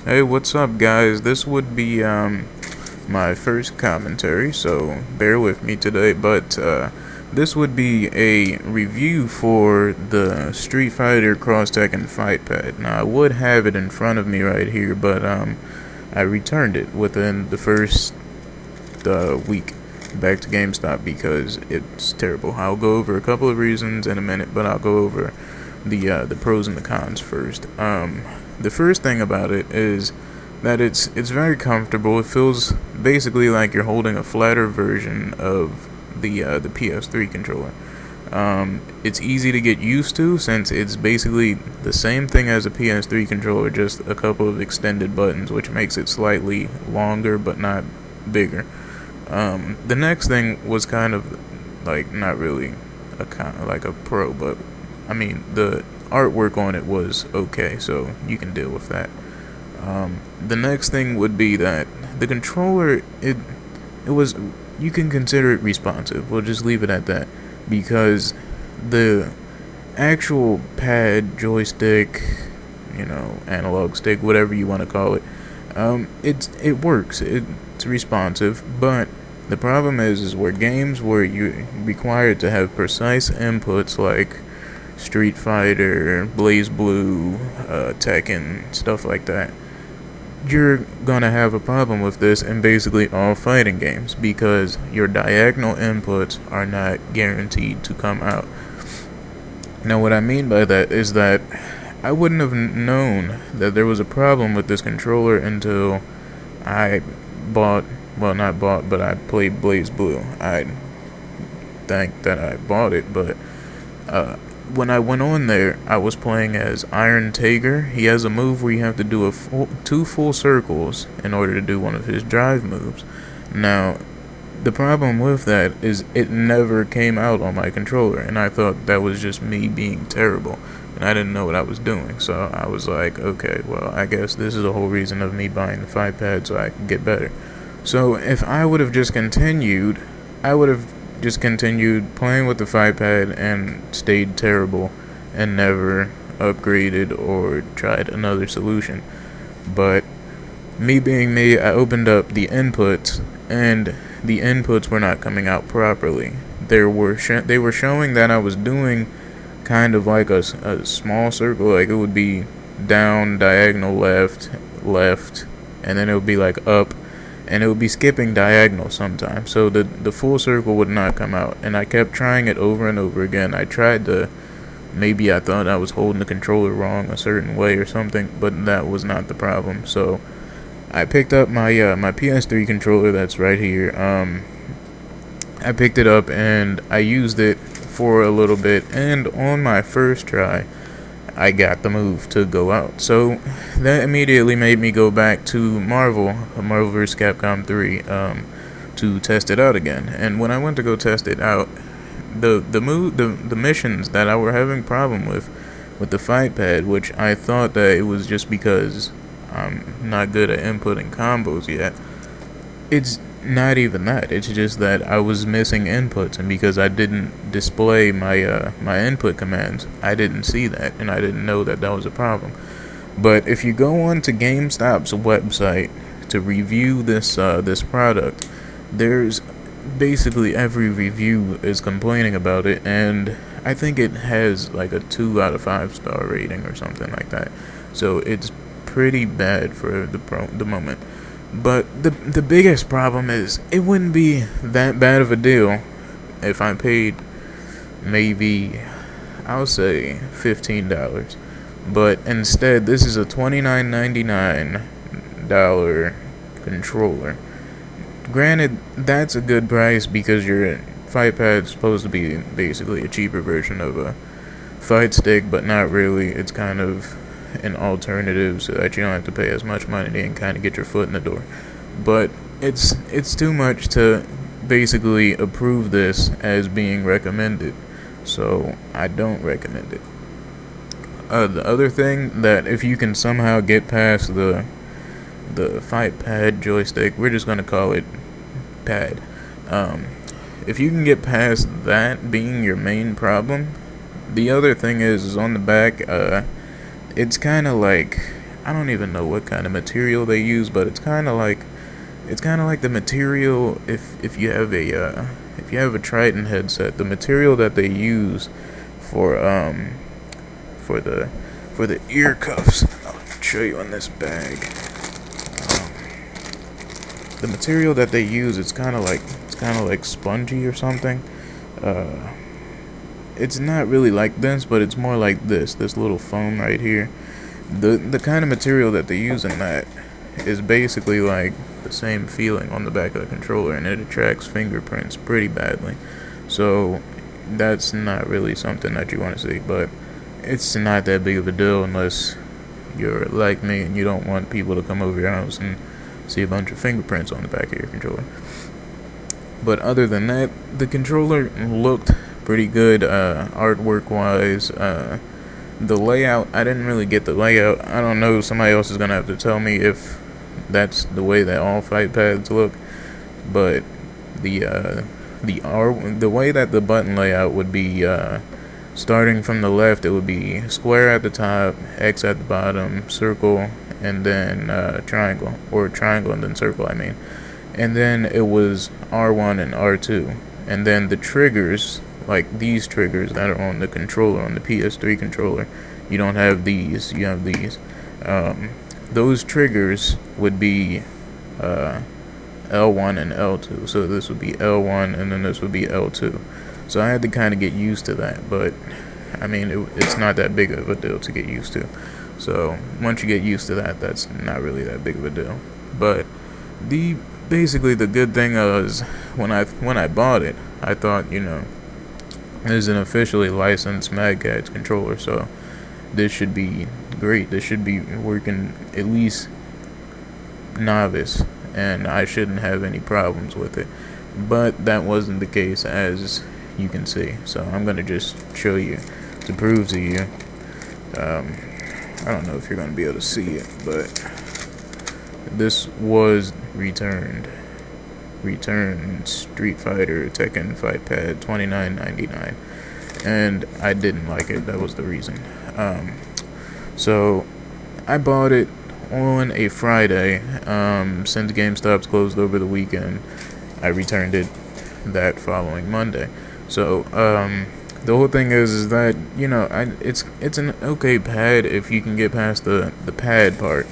Hey, what's up, guys? This would be my first commentary, so bear with me today. But this would be a review for the Street Fighter Cross Tekken Fightpad. Now, I would have it in front of me right here, but I returned it within the first week back to GameStop because it's terrible. I'll go over a couple of reasons in a minute, but I'll go over the pros and the cons first. The first thing about it is that it's very comfortable. It feels basically like you're holding a flatter version of the PS3 controller. It's easy to get used to since it's basically the same thing as a PS3 controller, just a couple of extended buttons, which makes it slightly longer but not bigger. The next thing was kind of like not really like a pro, but I mean the artwork on it was okay, so you can deal with that. The next thing would be that the controller, it was, you can consider it responsive. We'll just leave it at that, because the actual pad, joystick, analog stick, whatever you want to call it, it works. It's responsive, but the problem is where games where you're required to have precise inputs like Street Fighter, Blaze Blue, Tekken, stuff like that, you're gonna have a problem with this in basically all fighting games because your diagonal inputs are not guaranteed to come out. Now, what I mean by that is that I wouldn't have known that there was a problem with this controller until I not bought, but I played Blaze Blue. I think that I bought it, but when I went on there, I was playing as Iron Tiger. He has a move where you have to do two full circles in order to do one of his drive moves. Now, the problem with that is it never came out on my controller, and I thought that was just me being terrible, and I didn't know what I was doing. So I was like, okay, well, I guess this is the whole reason of me buying the Fightpad, so I can get better. So if I would have just continued, I would have just continued playing with the Fightpad and stayed terrible and never upgraded or tried another solution. But me being me, I opened up the inputs, and the inputs were not coming out properly. They were showing that I was doing kind of like a small circle, like it would be down, diagonal, left, and then it would be like up, and it would be skipping diagonal sometimes, so the full circle would not come out, and I kept trying it over and over again. I tried to, maybe I thought I was holding the controller wrong a certain way or something, but that was not the problem. So I picked up my my PS3 controller that's right here. I picked it up and I used it for a little bit, and on my first try I got the move to go out. So that immediately made me go back to Marvel vs. Capcom 3 to test it out again. And when I went to go test it out, the missions that I were having problem with the Fightpad, which I thought that it was just because I'm not good at inputting combos yet, it's not even that. It's just that I was missing inputs, and because I didn't display my my input commands, I didn't see that, and I didn't know that that was a problem. But if you go on to GameStop's website to review this this product, there's basically every review is complaining about it, and I think it has like a 2 out of 5 star rating or something like that. So it's pretty bad for the moment. But the biggest problem is it wouldn't be that bad of a deal if I paid maybe, I'll say $15. But instead, this is a $29.99 controller. Granted, that's a good price because your Fightpad's supposed to be basically a cheaper version of a fight stick, but not really. It's kind of an alternative so that you don't have to pay as much money and kind of get your foot in the door. But it's too much to basically approve this as being recommended, so I don't recommend it. The other thing, that if you can somehow get past the Fightpad joystick, we're just gonna call it pad. If you can get past that being your main problem, the other thing is on the back. It's kind of like, I don't even know what kind of material they use, but it's kind of like the material if you have a Triton headset, the material that they use for for the ear cuffs. I'll show you on this bag. The material that they use, it's kind of like spongy or something. It's not really like this, but it's more like this little foam right here. The kind of material that they use in that is basically like the same feeling on the back of the controller, and it attracts fingerprints pretty badly. So that's not really something that you want to see, but it's not that big of a deal unless you're like me and you don't want people to come over your house and see a bunch of fingerprints on the back of your controller. But other than that, the controller looked pretty good artwork wise. The layout, I didn't really get the layout. I don't know, somebody else is gonna have to tell me if that's the way that all fight pads look, but the way that the button layout would be, starting from the left, it would be square at the top, X at the bottom, circle, and then triangle, or triangle and then circle, I mean. And then it was R1 and R2. And then the triggers, like these triggers that are on the controller, on the PS3 controller, you don't have these, you have these. Those triggers would be L1 and L2. So this would be L1 and then this would be L2. So I had to kind of get used to that, but I mean, it's not that big of a deal to get used to. So once you get used to that, that's not really that big of a deal. But basically the good thing was when I bought it, I thought, you know, this is an officially licensed Mad Catz controller, so this should be great. This should be working at least novice, and I shouldn't have any problems with it. But that wasn't the case, as you can see. So I'm gonna just show you to prove to you. I don't know if you're gonna be able to see it, but this was returned Street Fighter Tekken Fightpad, $29.99, and I didn't like it. That was the reason. So I bought it on a Friday. Since GameStop's closed over the weekend, I returned it that following Monday. So the whole thing is that, you know, it's an okay pad if you can get past the pad part,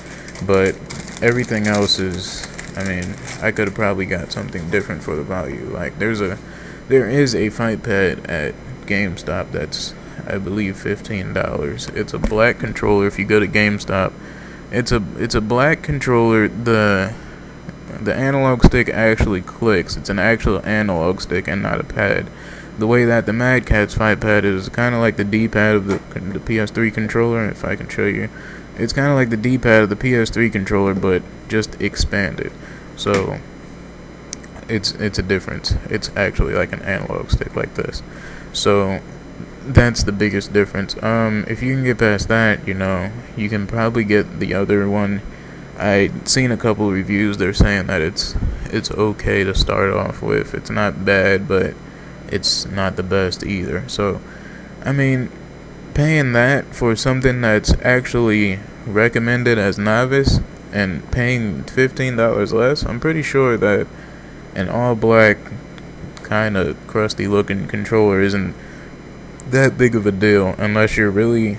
but everything else is, I mean, I could have probably got something different for the value. Like there is a fight pad at GameStop that's, I believe, $15. It's a black controller. If you go to GameStop, it's a black controller. The analog stick actually clicks. It's an actual analog stick and not a pad. The way that the Mad Catz fight pad is kind of like the D-pad of the PS3 controller. If I can show you, it's kind of like the D-pad of the PS3 controller, but just expanded. So it's a difference. It's actually like an analog stick like this. So that's the biggest difference. If you can get past that, you know, you can probably get the other one. I've seen a couple of reviews. They're saying that it's okay to start off with. It's not bad, but it's not the best either. So, I mean, paying that for something that's actually recommended as novice and paying $15 less, I'm pretty sure that an all-black kind of crusty looking controller isn't that big of a deal unless you're really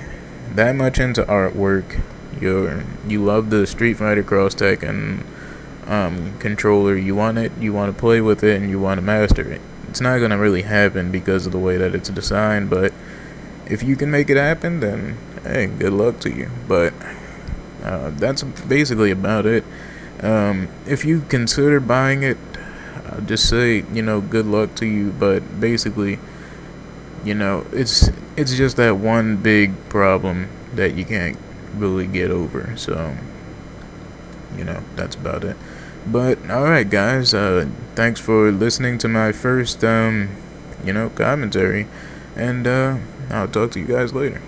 that much into artwork. You love the Street Fighter Cross Tekken controller. You want it, you want to play with it, and you want to master it. It's not going to really happen because of the way that it's designed, but if you can make it happen, then hey, good luck to you. But that's basically about it. If you consider buying it, I'll just say, you know, good luck to you, but basically, you know, it's just that one big problem that you can't really get over. So, you know, that's about it. But alright guys, thanks for listening to my first you know, commentary, and I'll talk to you guys later.